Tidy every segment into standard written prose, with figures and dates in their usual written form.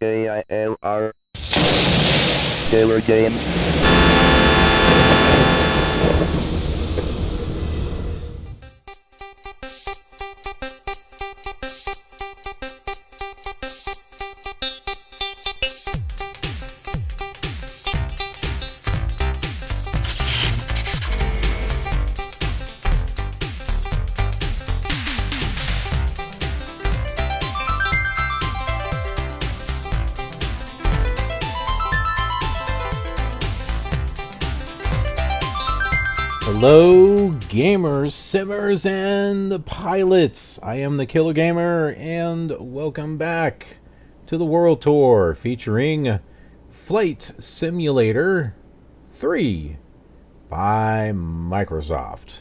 KILR Killer Game. Hello, gamers, simmers, and the pilots. I am the Killer Gamer, and welcome back to the World Tour featuring Flight Simulator 3 by Microsoft.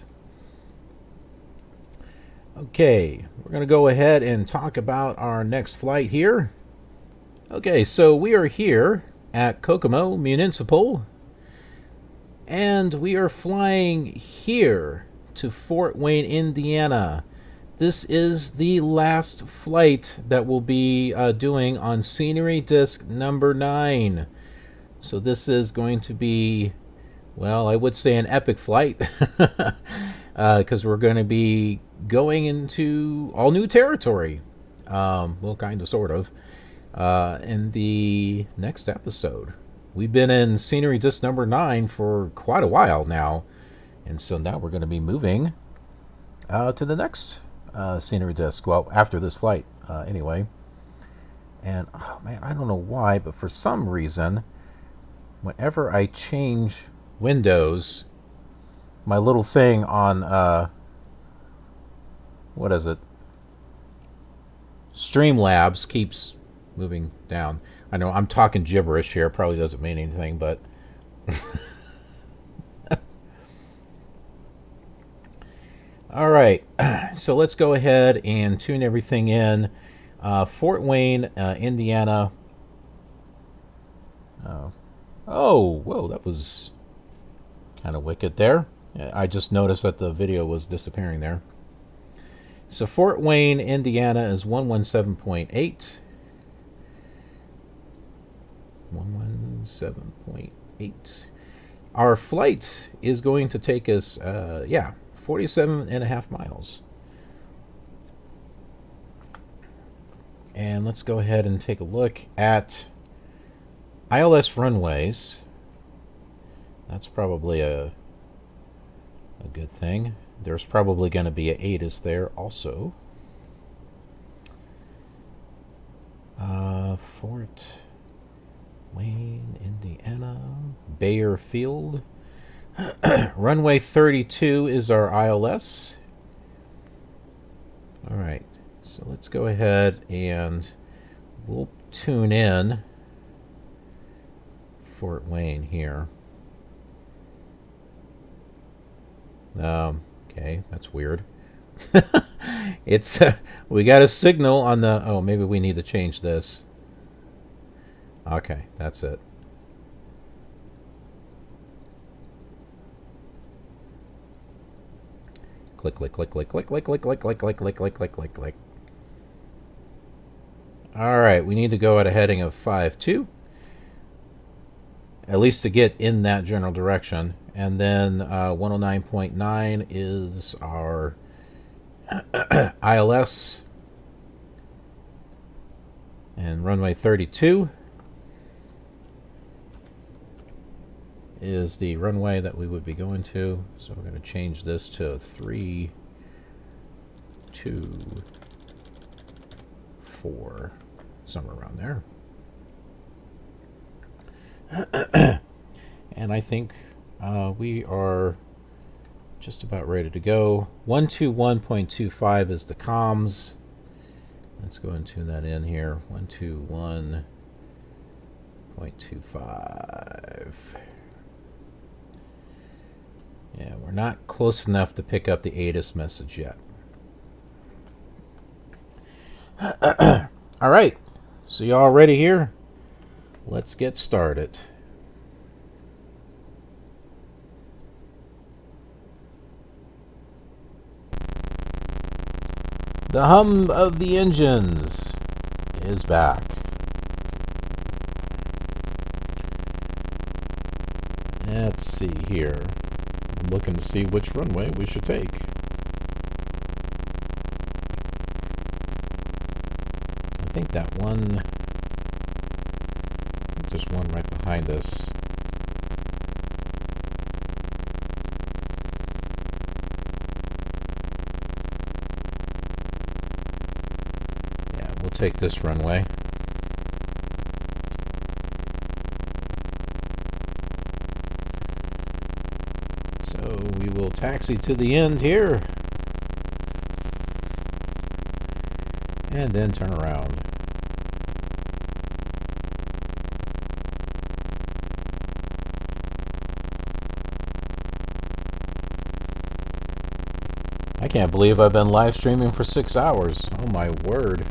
Okay, we're going to go ahead and talk about our next flight here. Okay, so we are here at Kokomo Municipal, and we are flying here to Fort Wayne, Indiana. This is the last flight that we'll be doing on Scenery Disc number 9. So this is going to be, well, I would say an epic flight, because we're going to be going into all new territory. Well, kind of, sort of, in the next episode. We've been in Scenery Disc number 9 for quite a while now, and so now we're going to be moving to the next Scenery Disc. Well, after this flight, anyway. And, oh man, I don't know why, but for some reason, whenever I change windows, my little thing on, what is it? Streamlabs keeps moving down. I know I'm talking gibberish here. Probably doesn't mean anything, but all right. So let's go ahead and tune everything in. Fort Wayne, Indiana. Oh, whoa, that was kind of wicked there. I just noticed that the video was disappearing there. So Fort Wayne, Indiana is 117.8. 117.8. Our flight is going to take us 47.5 miles. And let's go ahead and take a look at ILS runways. That's probably a good thing. There's probably going to be an ATIS there also. Fort Wayne, Indiana, Baer Field. Runway 32 is our ILS. All right, so let's go ahead and we'll tune in Fort Wayne here. Okay, that's weird. It's we got a signal on the, oh, maybe we need to change this. Okay, that's it. Click, click, click, click, click, click, click, click, click, click, click, click, click, click, click. All right, we need to go at a heading of 5.2, at least to get in that general direction. And then 109.9 is our ILS, and runway 32 is the runway that we would be going to. So we're going to change this to 3, 2, 4, somewhere around there. And I think we are just about ready to go. 121.25 is the comms. Let's go and tune that in here. 121.25. Yeah, we're not close enough to pick up the ATIS message yet. All right, so y'all ready here? Let's get started. The hum of the engines is back. Let's see here. I'm looking to see which runway we should take. I think that one... I think there's one right behind us. Yeah, we'll take this runway. So we will taxi to the end here. And then turn around. I can't believe I've been live streaming for 6 hours. Oh my word.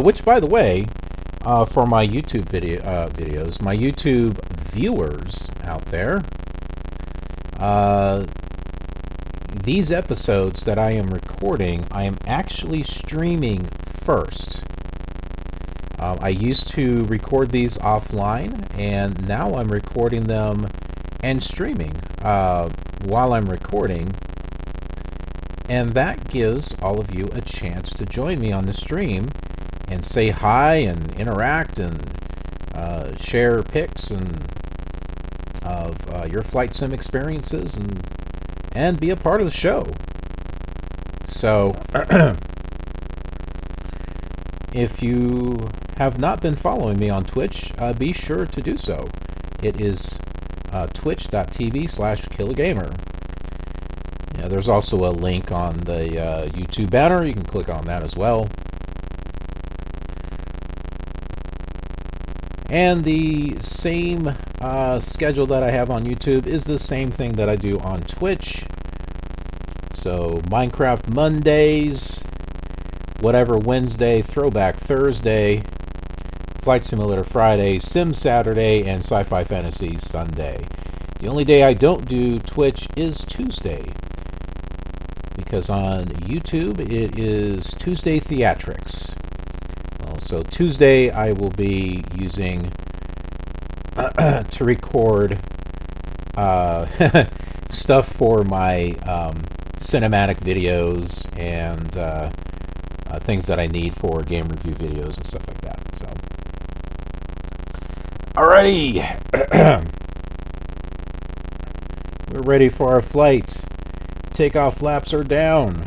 Which, by the way, for my YouTube videos, my YouTube viewers out there, these episodes that I am recording, I am actually streaming first. I used to record these offline, and now I'm recording them and streaming while I'm recording. And that gives all of you a chance to join me on the stream and say hi and interact and share pics and of your flight sim experiences and be a part of the show. So if you have not been following me on Twitch, be sure to do so. It is twitch.tv/KillerGamer. Yeah, there's also a link on the YouTube banner. You can click on that as well. And the same schedule that I have on YouTube is the same thing that I do on Twitch. So Minecraft Mondays, whatever Wednesday, Throwback Thursday, Flight Simulator Friday, Sim Saturday, and Sci-Fi Fantasy Sunday. The only day I don't do Twitch is Tuesday, because on YouTube it is Tuesday Theatrics. So Tuesday I will be using to record stuff for my cinematic videos and things that I need for game review videos and stuff like that. So, alrighty, we're ready for our flight. Takeoff flaps are down.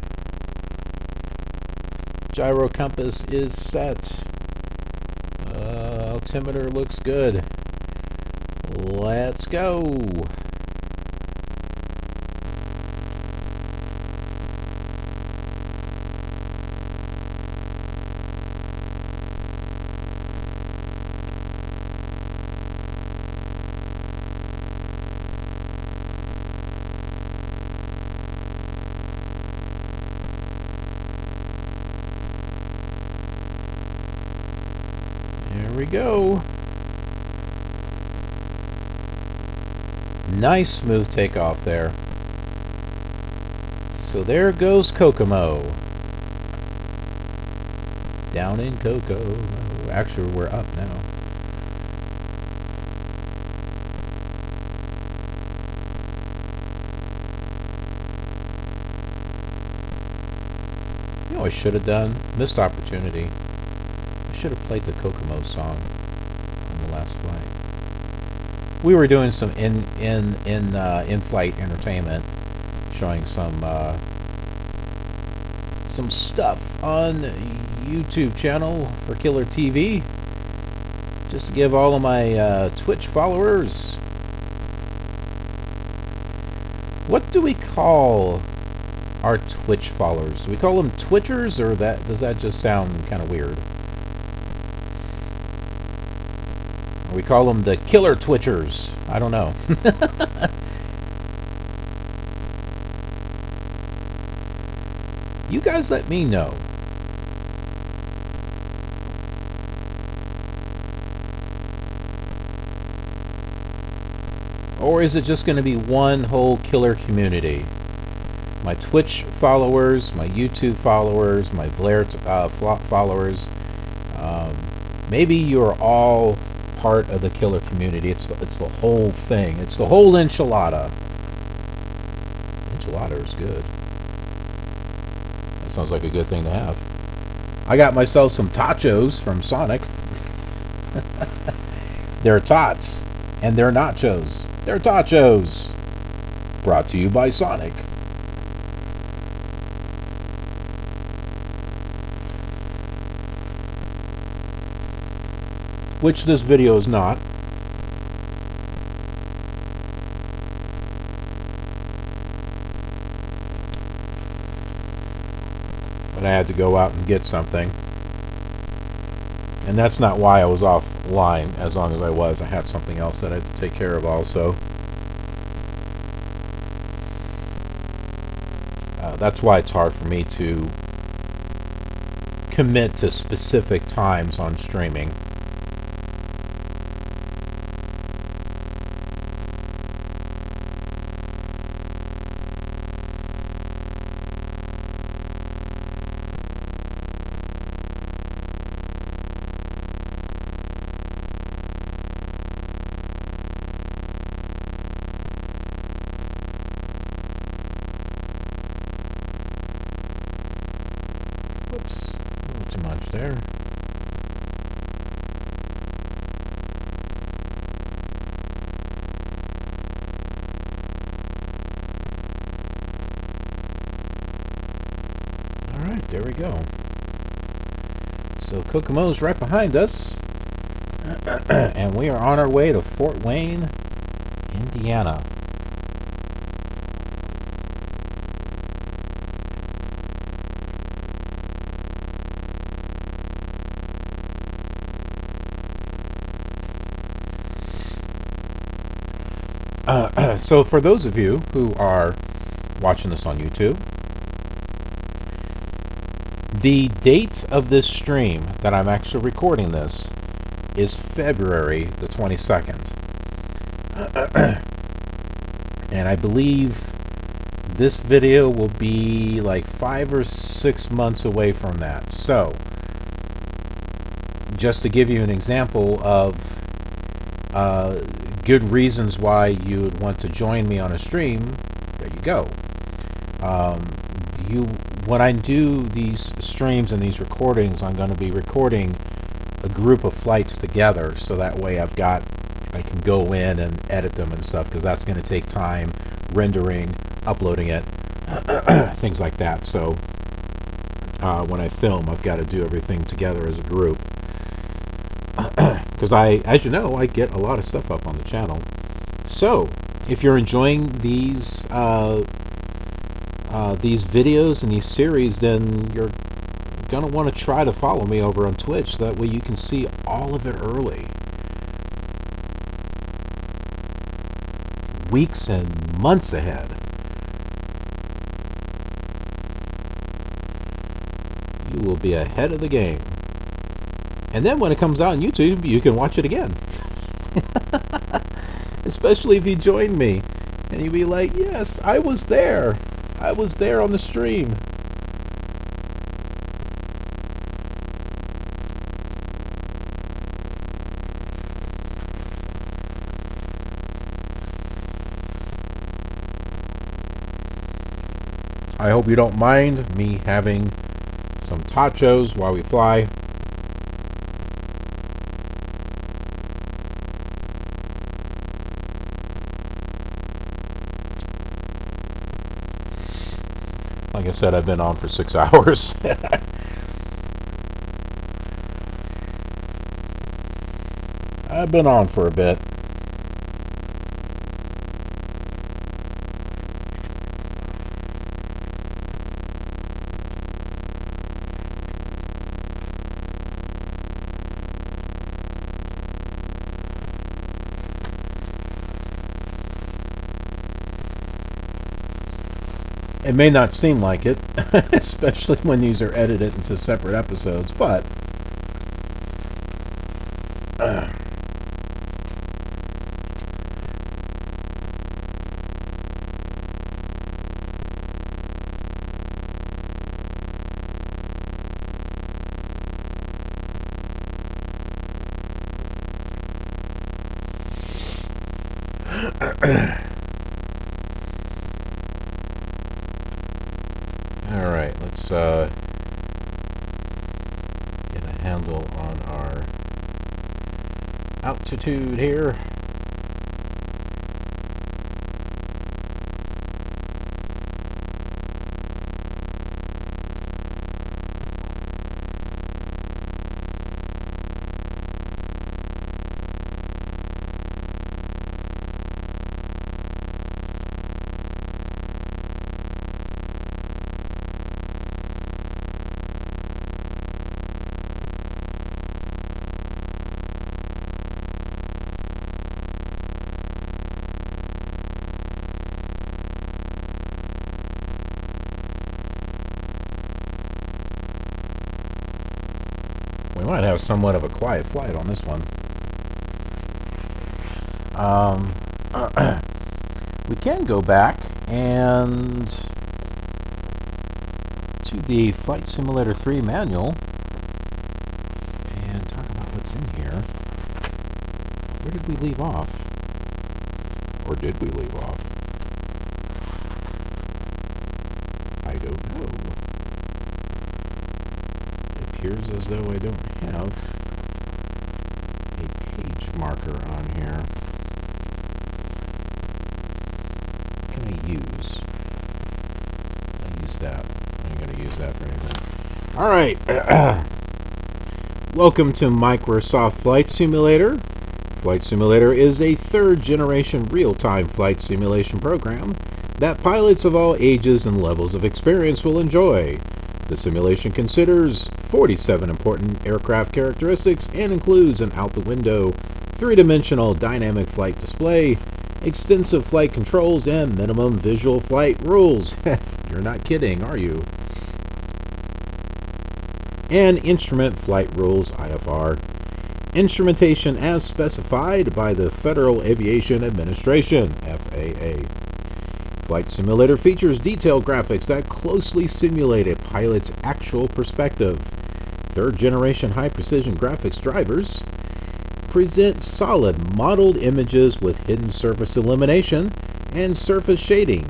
Gyro compass is set. Altimeter looks good. Let's go. Here we go. Nice smooth takeoff there. So there goes Kokomo. Down in Kokomo. Actually, we're up now. You know what I should have done? Missed opportunity. I should have played the Kokomo song on the last flight. We were doing some in-flight entertainment, showing some stuff on YouTube channel for Killer TV, just to give all of my Twitch followers. What do we call our Twitch followers? Do we call them Twitchers, or does that just sound kind of weird? We call them the Killer Twitchers. I don't know. You guys let me know. Or is it just going to be one whole killer community? My Twitch followers, my YouTube followers, my Blair followers, Maybe you're all part of the KILR community. It's the whole thing. It's the whole enchilada. Enchilada is good. That sounds like a good thing to have. I got myself some tachos from Sonic. They're tots, and they're nachos. They're tachos. Brought to you by Sonic. Which this video is not. But I had to go out and get something. And that's not why I was offline as long as I was. I had something else that I had to take care of also. That's why it's hard for me to commit to specific times on streaming. Whoops, a little too much there. Alright, there we go. So Kokomo's right behind us. And we are on our way to Fort Wayne, Indiana. So for those of you who are watching this on YouTube, the date of this stream that I'm actually recording this is February the 22nd. And I believe this video will be like 5 or 6 months away from that. So, just to give you an example of good reasons why you would want to join me on a stream, there you go. When I do these streams and these recordings, I'm going to be recording a group of flights together, so that way I can go in and edit them and stuff, because that's going to take time, rendering, uploading it, things like that. So when I film, I've got to do everything together as a group. Because as you know, I get a lot of stuff up on the channel. So if you're enjoying these videos and these series, then you're gonna want to try to follow me over on Twitch. That way you can see all of it early, weeks and months ahead. You will be ahead of the game. And then when it comes out on YouTube, you can watch it again. Especially if you join me and you'll be like, yes, I was there. I was there on the stream. I hope you don't mind me having some tachos while we fly. Like I said, I've been on for 6 hours. I've been on for a bit. It may not seem like it, especially when these are edited into separate episodes, but Alright, let's get a handle on our altitude here. We might have somewhat of a quiet flight on this one. We can go back and to the Flight Simulator 3 manual and talk about what's in here. Where did we leave off? Or did we leave off? I don't know. It appears as though I don't have a page marker on here. What can I use? I use that. I'm going to use that for anything. Alright. Welcome to Microsoft Flight Simulator. Flight Simulator is a third-generation real-time flight simulation program that pilots of all ages and levels of experience will enjoy. The simulation considers 47 important aircraft characteristics and includes an out-the-window, three-dimensional dynamic flight display, extensive flight controls, and minimum visual flight rules. You're not kidding, are you? And instrument flight rules, IFR. Instrumentation as specified by the Federal Aviation Administration, FAA. Flight Simulator features detailed graphics that closely simulate a pilot's actual perspective. Third-generation high-precision graphics drivers present solid modeled images with hidden surface illumination and surface shading,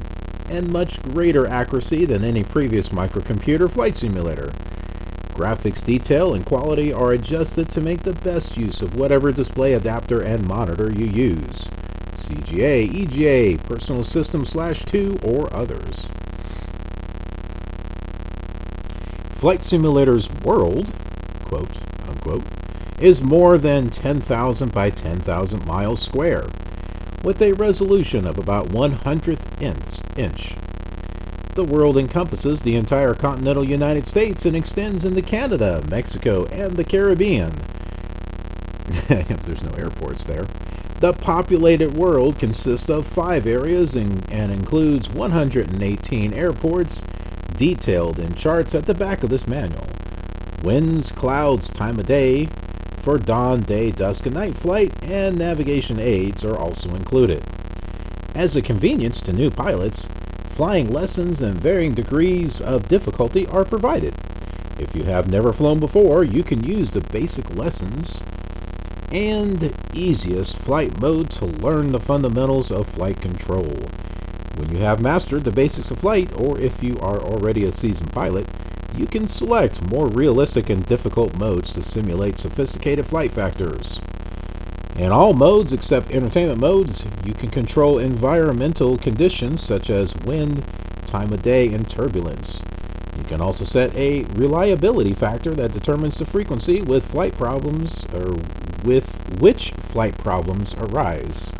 and much greater accuracy than any previous microcomputer flight simulator. Graphics detail and quality are adjusted to make the best use of whatever display adapter and monitor you use. CGA, EGA, Personal System /2, or others. Flight Simulator's world, quote, unquote, is more than 10,000 by 10,000 miles square, with a resolution of about 1/100th inch. The world encompasses the entire continental United States and extends into Canada, Mexico, and the Caribbean. There's no airports there. The populated world consists of 5 areas and includes 118 airports, detailed in charts at the back of this manual. Winds, clouds, time of day for dawn, day, dusk, and night flight, and navigation aids are also included. As a convenience to new pilots, flying lessons and varying degrees of difficulty are provided. If you have never flown before, you can use the basic lessons and easiest flight mode to learn the fundamentals of flight control. When you have mastered the basics of flight, or if you are already a seasoned pilot, you can select more realistic and difficult modes to simulate sophisticated flight factors. In all modes except entertainment modes, you can control environmental conditions such as wind, time of day, and turbulence. You can also set a reliability factor that determines the frequency with flight problems, or with which flight problems arise.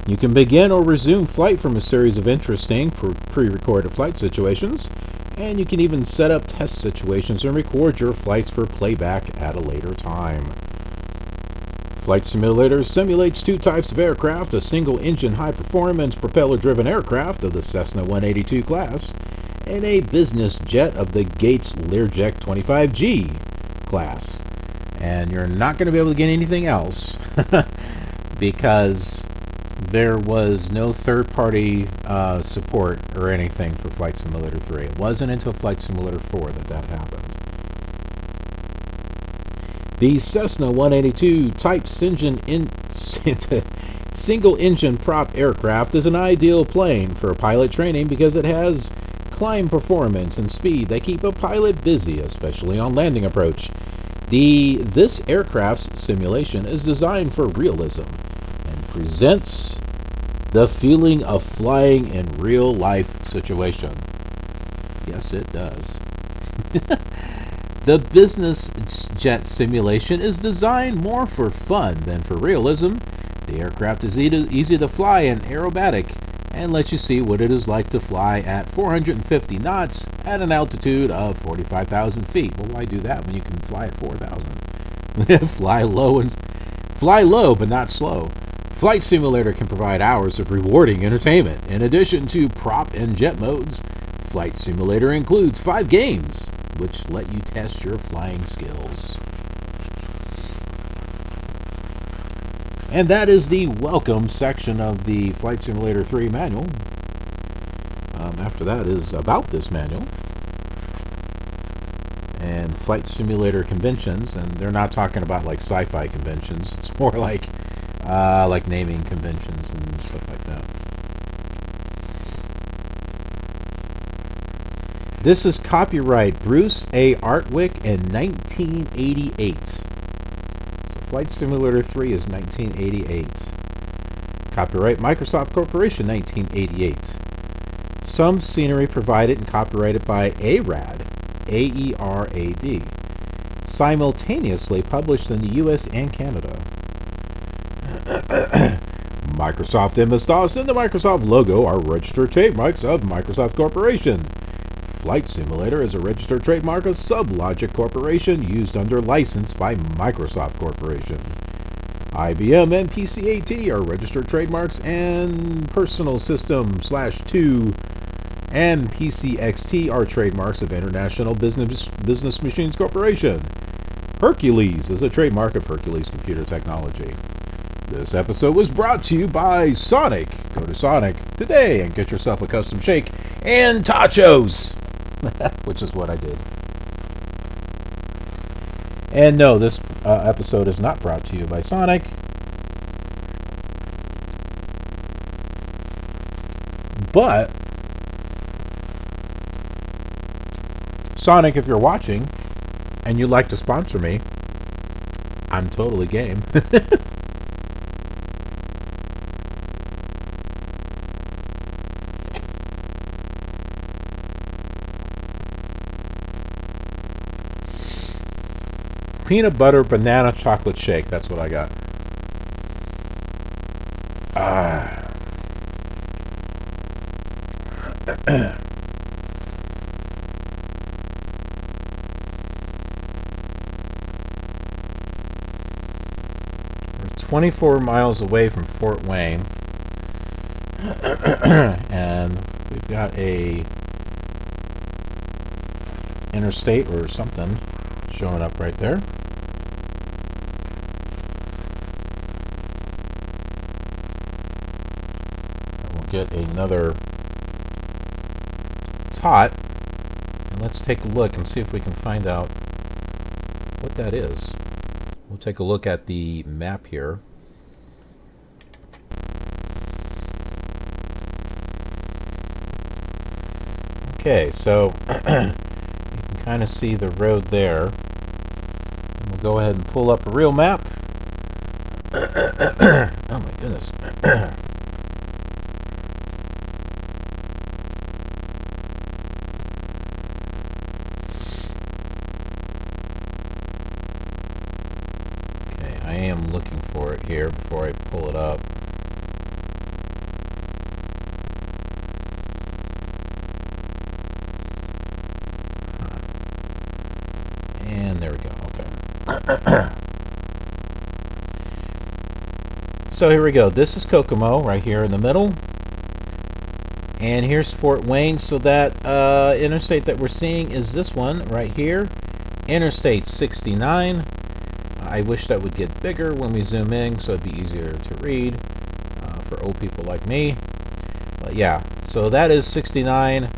You can begin or resume flight from a series of interesting pre-recorded flight situations, and you can even set up test situations and record your flights for playback at a later time. Flight Simulator simulates 2 types of aircraft: a single-engine high-performance propeller-driven aircraft of the Cessna 182 class, and a business jet of the Gates Learjet 25G class. And you're not going to be able to get anything else because there was no third-party support or anything for Flight Simulator 3. It wasn't until Flight Simulator 4 that happened. The Cessna 182 type single-engine prop aircraft is an ideal plane for pilot training because it has climb performance and speed that keep a pilot busy, especially on landing approach. This aircraft's simulation is designed for realism and presents the feeling of flying in real-life situation. Yes, it does. The business jet simulation is designed more for fun than for realism. The aircraft is easy to fly and aerobatic and lets you see what it is like to fly at 450 knots at an altitude of 45,000 feet. Well, why do that when you can fly at 4,000? Fly low, but not slow. Flight Simulator can provide hours of rewarding entertainment. In addition to prop and jet modes, Flight Simulator includes 5 games, which let you test your flying skills. And that is the welcome section of the Flight Simulator 3 manual. After that is about this manual. And Flight Simulator conventions, and they're not talking about like sci-fi conventions. It's more like naming conventions and stuff like that. This is copyright Bruce A. Artwick in 1988. So Flight Simulator 3 is 1988. Copyright Microsoft Corporation 1988. Some scenery provided and copyrighted by ARAD, A-E-R-A-D. Simultaneously published in the US and Canada. Microsoft MS-DOS and the Microsoft logo are registered trademarks of Microsoft Corporation. Flight Simulator is a registered trademark of SubLogic Corporation used under license by Microsoft Corporation. IBM and PCAT are registered trademarks, and Personal System /2 and PCXT are trademarks of International Business Machines Corporation. Hercules is a trademark of Hercules Computer Technology. This episode was brought to you by Sonic. Go to Sonic today and get yourself a custom shake and tachos, which is what I did. And no, this episode is not brought to you by Sonic. But Sonic, if you're watching and you'd like to sponsor me, I'm totally game. Peanut butter banana chocolate shake. That's what I got. We're 24 miles away from Fort Wayne. And we've got a interstate or something showing up right there. We'll get another tot, and let's take a look and see if we can find out what that is. We'll take a look at the map here. Okay, so you can kind of see the road there. And we'll go ahead and pull up a real map. Oh my goodness. Okay, I am looking for it here before I pull it up. And there we go. Okay. So here we go. This is Kokomo right here in the middle. And here's Fort Wayne. So that interstate that we're seeing is this one right here. Interstate 69. I wish that would get bigger when we zoom in so it'd be easier to read for old people like me. But yeah, so that is 69.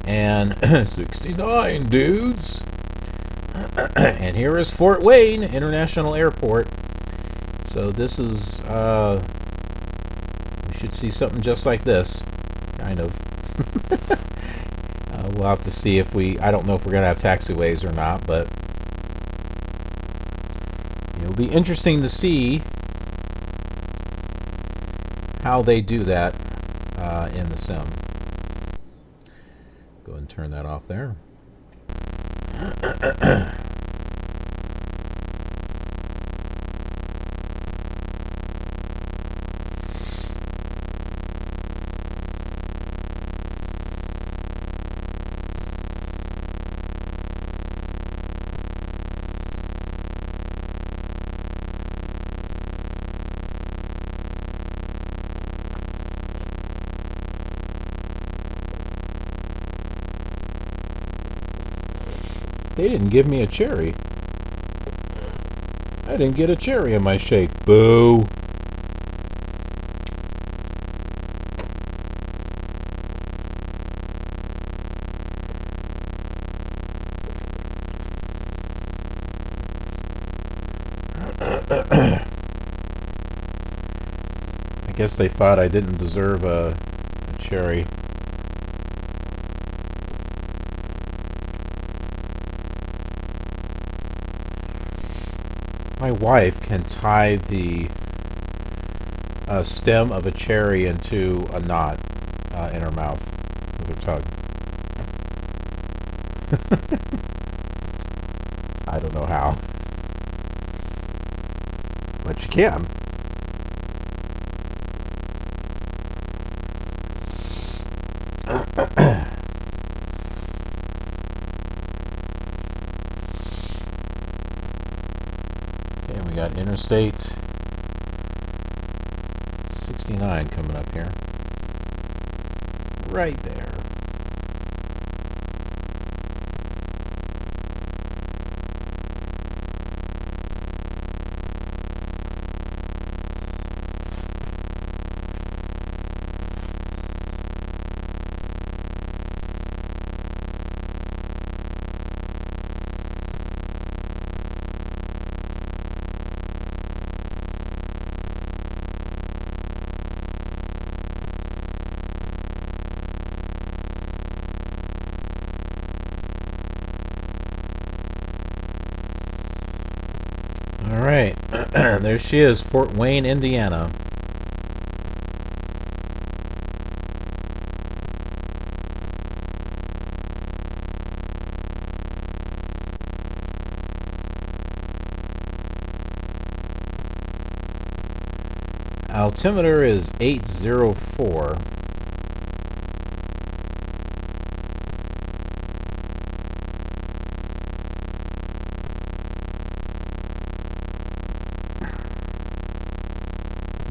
And 69 dudes. And here is Fort Wayne International Airport. So this is, we should see something just like this, kind of. We'll have to see if I don't know if we're going to have taxiways or not, but it'll be interesting to see how they do that in the sim. Go ahead and turn that off there. They didn't give me a cherry. I didn't get a cherry in my shake. Boo! I guess they thought I didn't deserve a cherry. My wife can tie the stem of a cherry into a knot in her mouth with her tongue. I don't know how, but she can. We got Interstate 69 coming up here. Right there. Alright, there she is, Fort Wayne, Indiana. Altimeter is 804.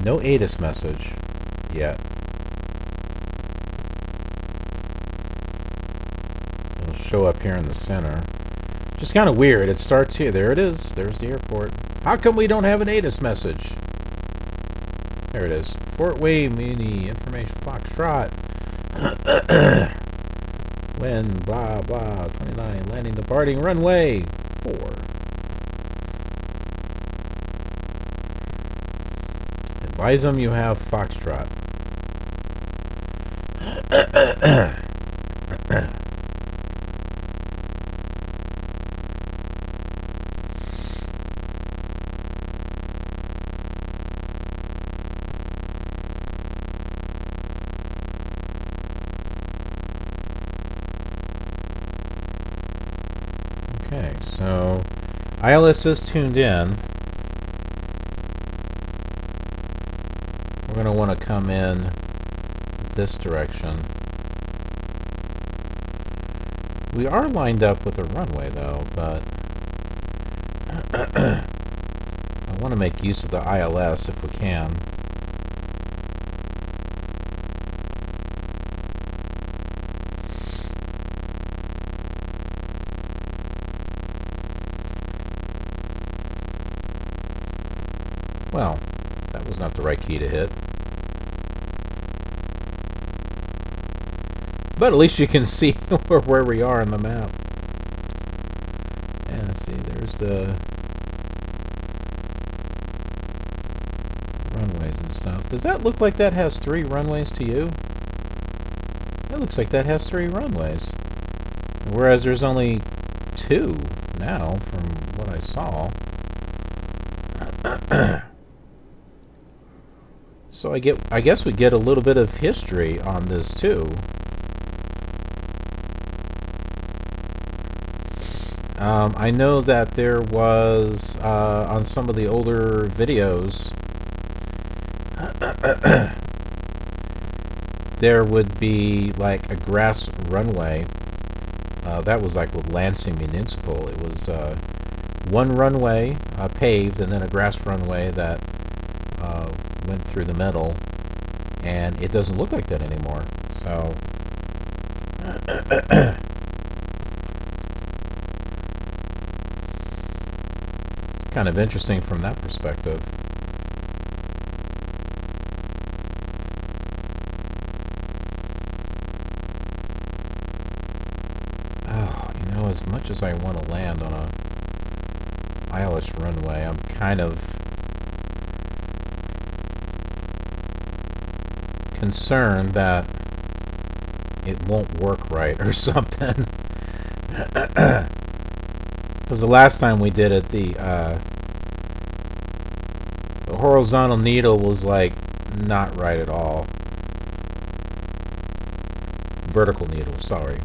No ATIS message yet. It'll show up here in the center. Just kind of weird. It starts here. There it is. There's the airport. How come we don't have an ATIS message? There it is. Fort Wayne, Mini, Information Foxtrot. When, blah, blah, 29, landing, departing, runway 4. Advise them you have Foxtrot. Okay, so ILS is tuned in. We're going to want to come in this direction. We are lined up with a runway though, but I want to make use of the ILS if we can. Well, that was not the right key to hit. But at least you can see where we are on the map. And see, there's the runways and stuff. Does that look like that has 3 runways to you? That looks like that has 3 runways. Whereas there's only 2 now, from what I saw. So I guess we get a little bit of history on this too. I know that there was on some of the older videos there would be like a grass runway. That was like with Lansing Municipal. It was one runway paved and then a grass runway that went through the middle, and it doesn't look like that anymore. So kind of interesting from that perspective. Oh, you know, as much as I want to land on a ILS runway, I'm kind of concerned that it won't work right or something. Because the last time we did it, the horizontal needle was like not right at all. Vertical needle, sorry.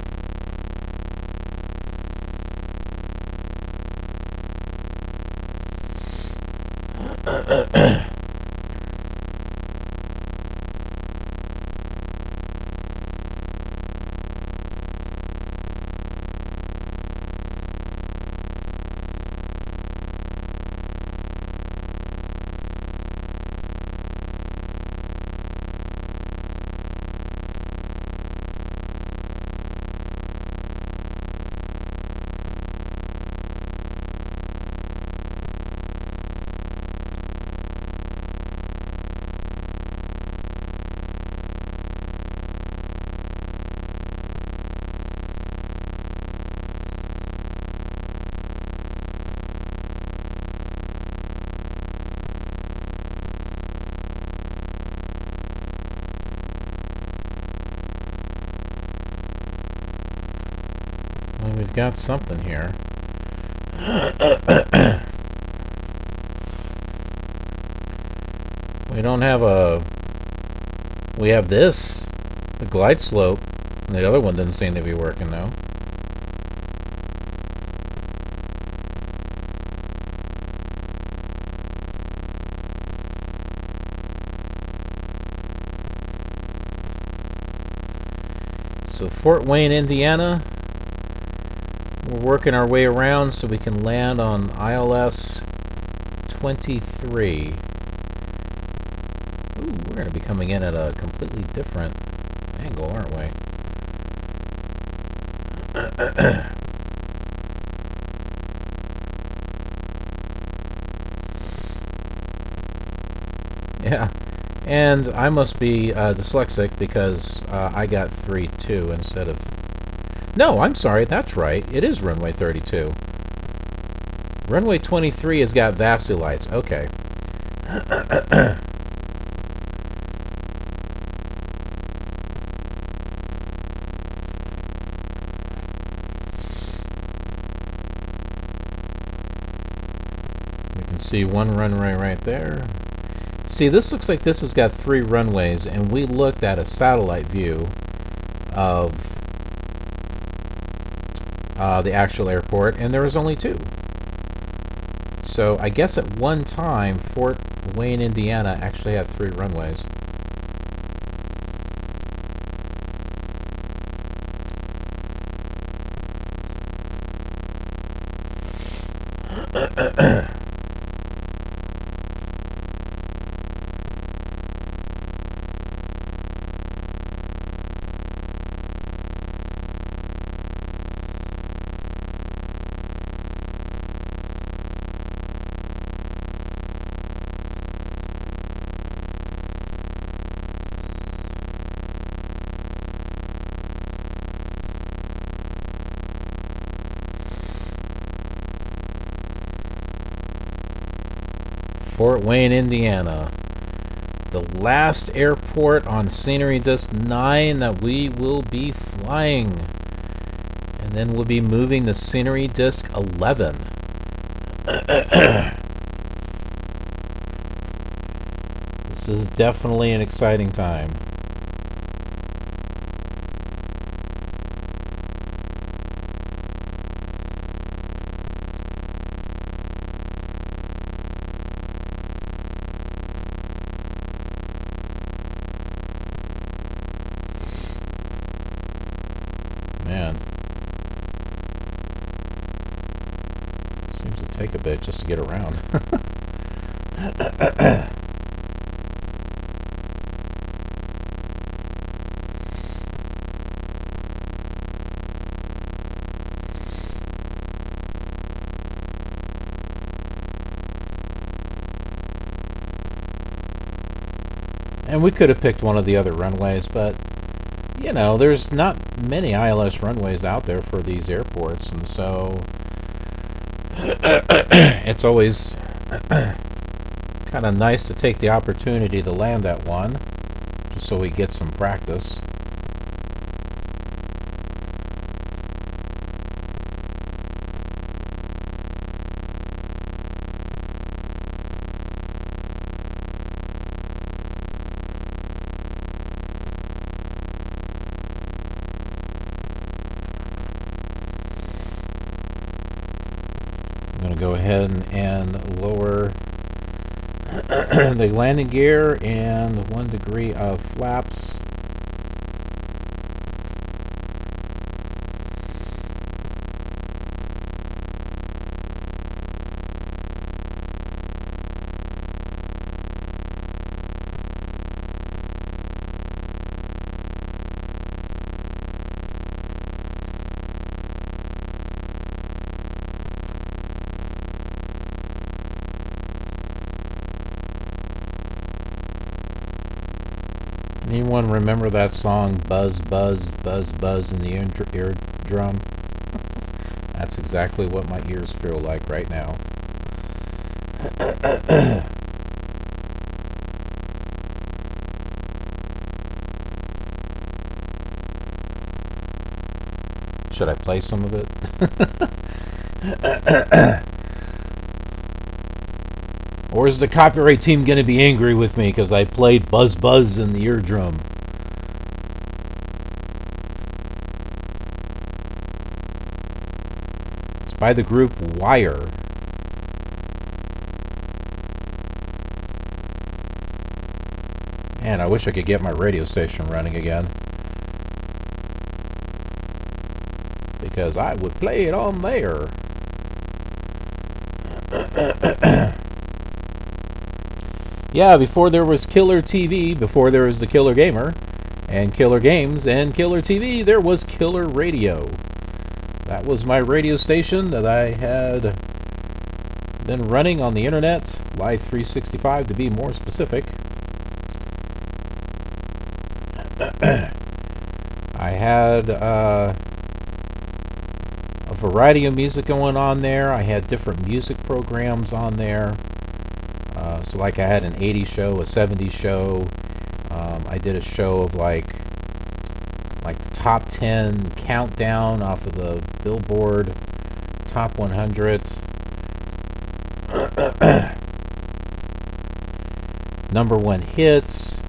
Well, we've got something here. We don't have a... We have this, the glide slope, and the other one doesn't seem to be working now. So Fort Wayne, Indiana. We're working our way around so we can land on ILS 23. Ooh, we're going to be coming in at a completely different angle, aren't we? Yeah, and I must be dyslexic because I got 3-2 instead of... No, I'm sorry, that's right. It is runway 32. Runway 23 has got VASU lights. Okay. You can see one runway right there. See, this looks like this has got 3 runways, and we looked at a satellite view of the actual airport, and there was only 2. So I guess at one time, Fort Wayne, Indiana actually had 3 runways. Fort Wayne, Indiana. The last airport on Scenery Disc 9 that we will be flying. And then we'll be moving to Scenery Disc 11. This is definitely an exciting time. Man. Seems to take a bit just to get around. And we could have picked one of the other runways, but, you know, there's not many ILS runways out there for these airports, and so it's always kind of nice to take the opportunity to land at one, just so we get some practice. I'm going to go ahead and lower the landing gear and 1 degree of flaps. Anyone remember that song, Buzz, Buzz, Buzz, Buzz in the eardrum? That's exactly what my ears feel like right now. Should I play some of it? Or is the copyright team going to be angry with me because I played Buzz Buzz in the eardrum? It's by the group Wire. Man, I wish I could get my radio station running again, because I would play it on there. Yeah, before there was Killer TV, before there was the Killer Gamer, and Killer Games, and Killer TV, there was Killer Radio. That was my radio station that I had been running on the internet, Live 365 to be more specific. I had a variety of music going on there. I had different music programs on there. So like I had an 80s show, a 70s show. I did a show of like the top 10 countdown off of the Billboard Top 100. Number 1 hits.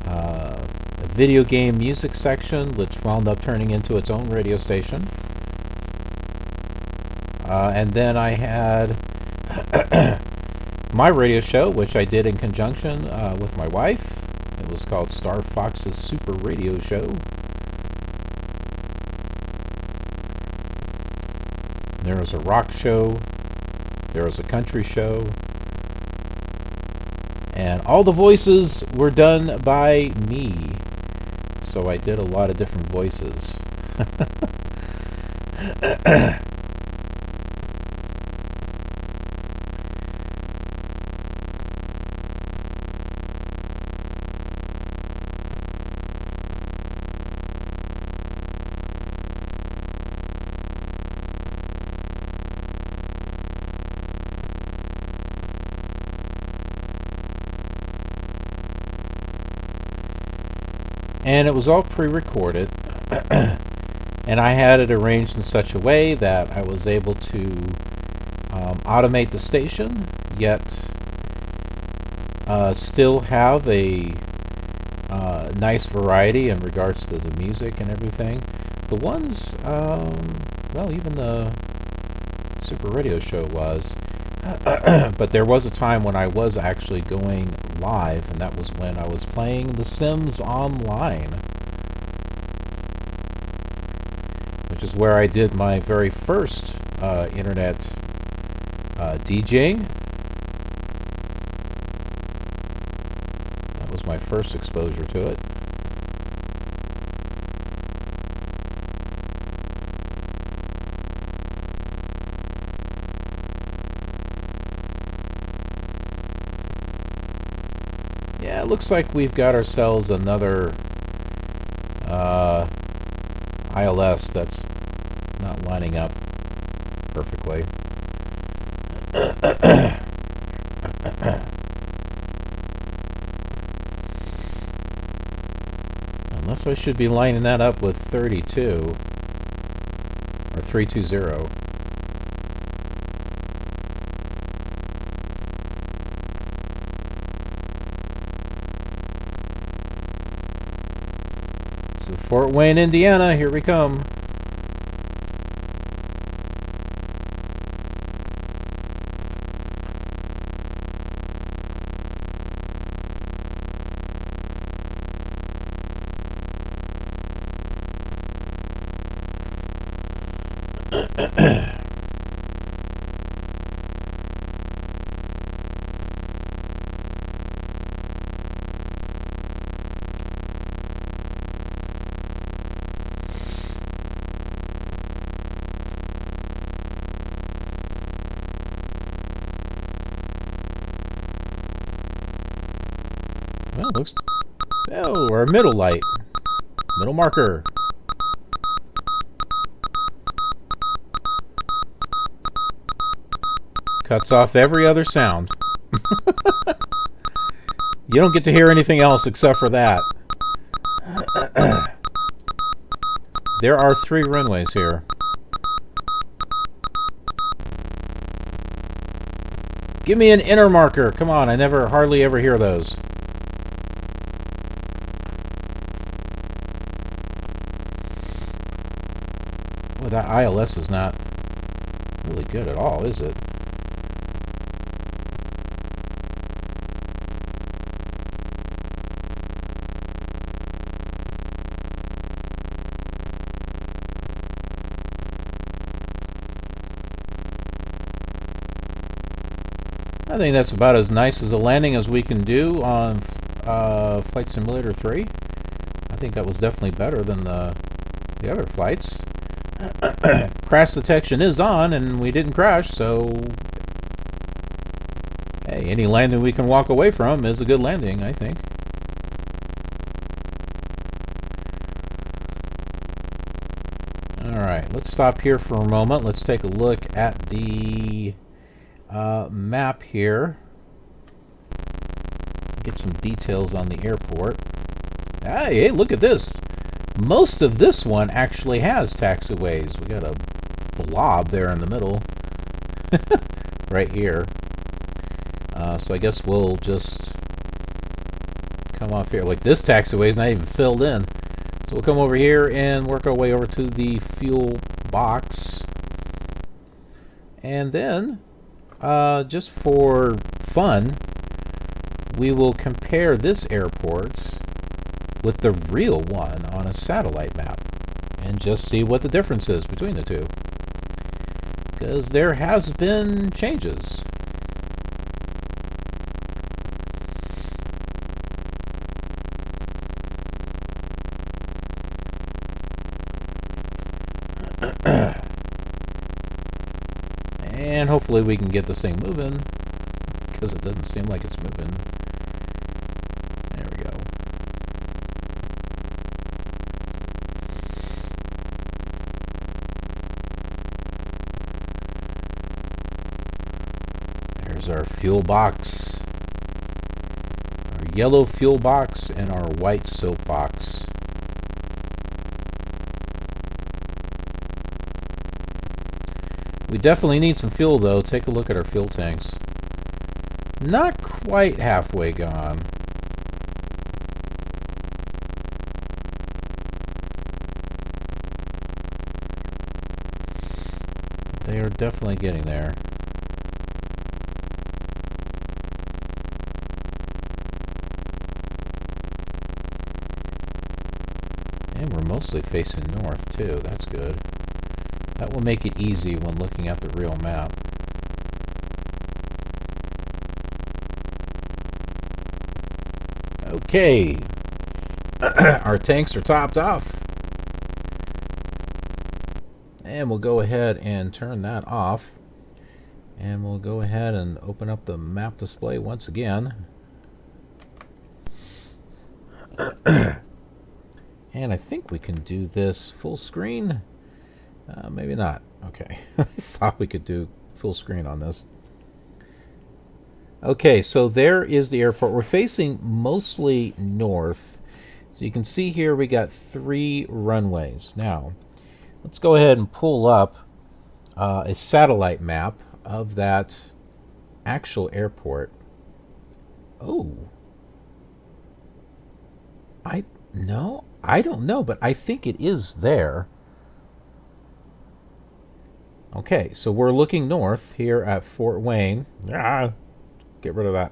A video game music section, which wound up turning into its own radio station. And then I had my radio show, which I did in conjunction with my wife. It was called Star Fox's Super Radio Show. There was a rock show. There was a country show. And all the voices were done by me. So I did a lot of different voices. And it was all pre-recorded. And I had it arranged in such a way that I was able to automate the station, yet still have a nice variety in regards to the music and everything. The ones, well, even the Super Radio Show was. But there was a time when I was actually going live, and that was when I was playing The Sims Online, which is where I did my very first internet DJing. That was my first exposure to it. Yeah, it looks like we've got ourselves another ILS that's not lining up perfectly. Unless I should be lining that up with 32 or 320. So Fort Wayne, Indiana, here we come. Well, looks... Oh, our middle light. Middle marker. Cuts off every other sound. You don't get to hear anything else except for that. There are 3 runways here. Give me an inner marker. Come on, I hardly ever hear those. Well, that ILS is not really good at all, is it? I think that's about as nice as a landing as we can do on Flight Simulator 3. I think that was definitely better than the other flights. Crash detection is on, and we didn't crash, so hey, any landing we can walk away from is a good landing, I think. Alright, let's stop here for a moment. Let's take a look at the map here. Get some details on the airport. Hey, look at this. Most of this one actually has taxiways. We got a blob there in the middle. Right here. So I guess we'll just come off here. Like, this taxiway is not even filled in. So we'll come over here and work our way over to the fuel box. And then, just for fun, we will compare this airport with the real one on a satellite map and just see what the difference is between the two, because there has been changes. And hopefully we can get this thing moving, because it doesn't seem like it's moving. There we go. There's our fuel box. Our yellow fuel box and our white soap box. We definitely need some fuel, though. Take a look at our fuel tanks. Not quite halfway gone. They are definitely getting there. And we're mostly facing north, too. That's good. That will make it easy when looking at the real map. Okay. Our tanks are topped off. And we'll go ahead and turn that off. And we'll go ahead and open up the map display once again. And I think we can do this full screen. Maybe not. Okay. I thought we could do full screen on this. Okay, so there is the airport. We're facing mostly north. So you can see here we got 3 runways. Now, let's go ahead and pull up a satellite map of that actual airport. Oh. I don't know, but I think it is there. Okay, so we're looking north here at Fort Wayne. Get rid of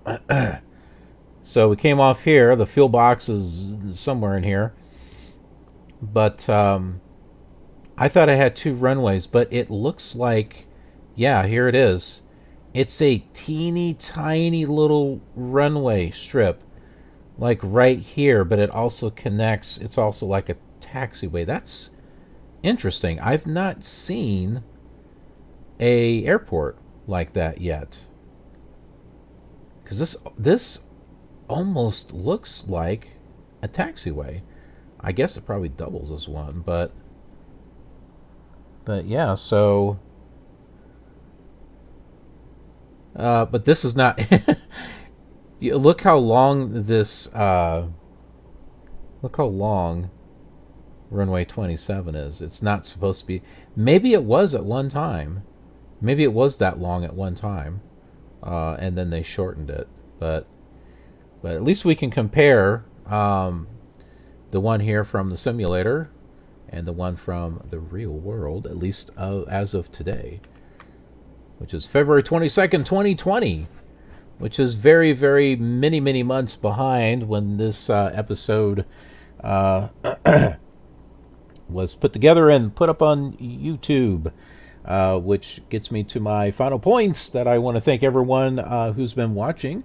that. So we came off here. The fuel box is somewhere in here. But I thought I had 2 runways, but it looks like, yeah, here it is. It's a teeny tiny little runway strip, like right here, but it also connects. It's also like a taxiway. That's interesting. I've not seen a airport like that yet, because this almost looks like a taxiway. I guess it probably doubles as one, but yeah. So, but this is not. Look how long this. Look how long runway 27 is. It's not supposed to be. Maybe it was at one time. Maybe it was that long at one time, and then they shortened it. But at least we can compare the one here from the simulator and the one from the real world, at least as of today, which is February 22nd, 2020, which is very, very many months behind when this episode was put together and put up on YouTube. Which gets me to my final points that I want to thank everyone who's been watching,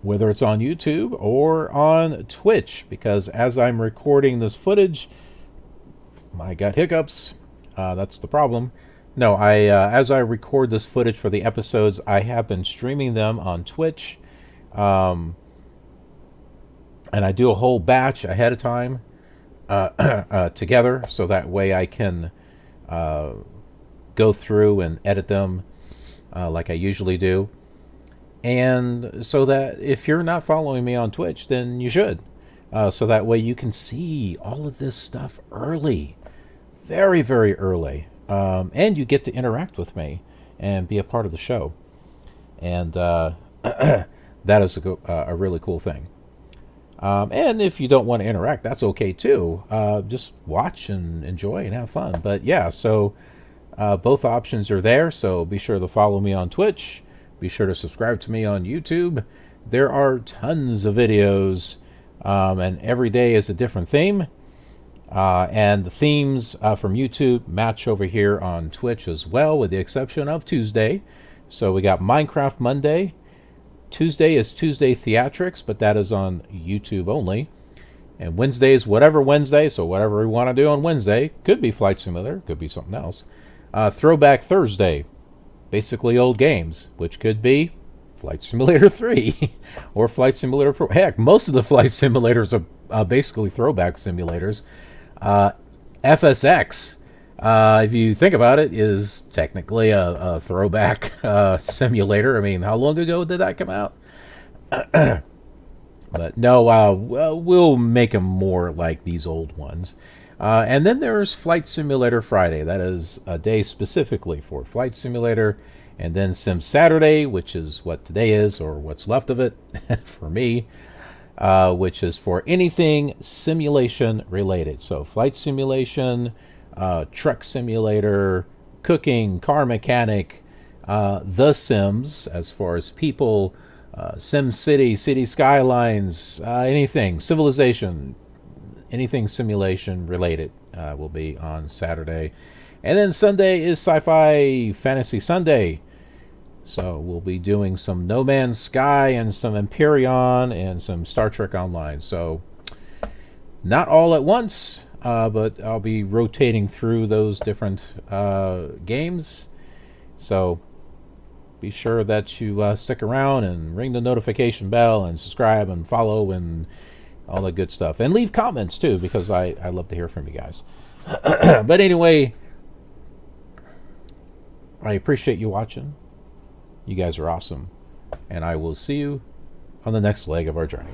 whether it's on YouTube or on Twitch, because as I'm recording this footage, I got hiccups. That's the problem. No, as I record this footage for the episodes, I have been streaming them on Twitch, and I do a whole batch ahead of time together, so that way I can go through and edit them like I usually do. And so that if you're not following me on Twitch, then you should. So that way you can see all of this stuff early. Very, very early. And you get to interact with me and be a part of the show. And that is a really cool thing. And if you don't want to interact, that's okay too. Just watch and enjoy and have fun. But yeah, so both options are there. So be sure to follow me on Twitch. Be sure to subscribe to me on YouTube. There are tons of videos, and every day is a different theme. And the themes from YouTube match over here on Twitch as well, with the exception of Tuesday. So we got Minecraft Monday. Tuesday is Tuesday Theatrics, but that is on YouTube only. And Wednesday is whatever Wednesday, so whatever we want to do on Wednesday. Could be Flight Simulator, could be something else. Throwback Thursday, basically old games, which could be Flight Simulator 3 or Flight Simulator 4. Heck, most of the flight simulators are basically throwback simulators. FSX, if you think about it, is technically a throwback simulator. I mean, how long ago did that come out? But no, we'll make them more like these old ones. And then there's Flight Simulator Friday. That is a day specifically for Flight Simulator. And then Sim Saturday, which is what today is, or what's left of it for me, which is for anything simulation related. So Flight Simulation, Truck Simulator, cooking, car mechanic, The Sims, as far as people, Sim City, City Skylines, anything, Civilization, anything simulation related will be on Saturday. And then Sunday is Sci-Fi Fantasy Sunday. So we'll be doing some No Man's Sky and some Empyrean and some Star Trek Online. So not all at once, but I'll be rotating through those different games. So be sure that you stick around and ring the notification bell and subscribe and follow and all that good stuff. And leave comments too, because I love to hear from you guys. But anyway, I appreciate you watching. You guys are awesome. And I will see you on the next leg of our journey.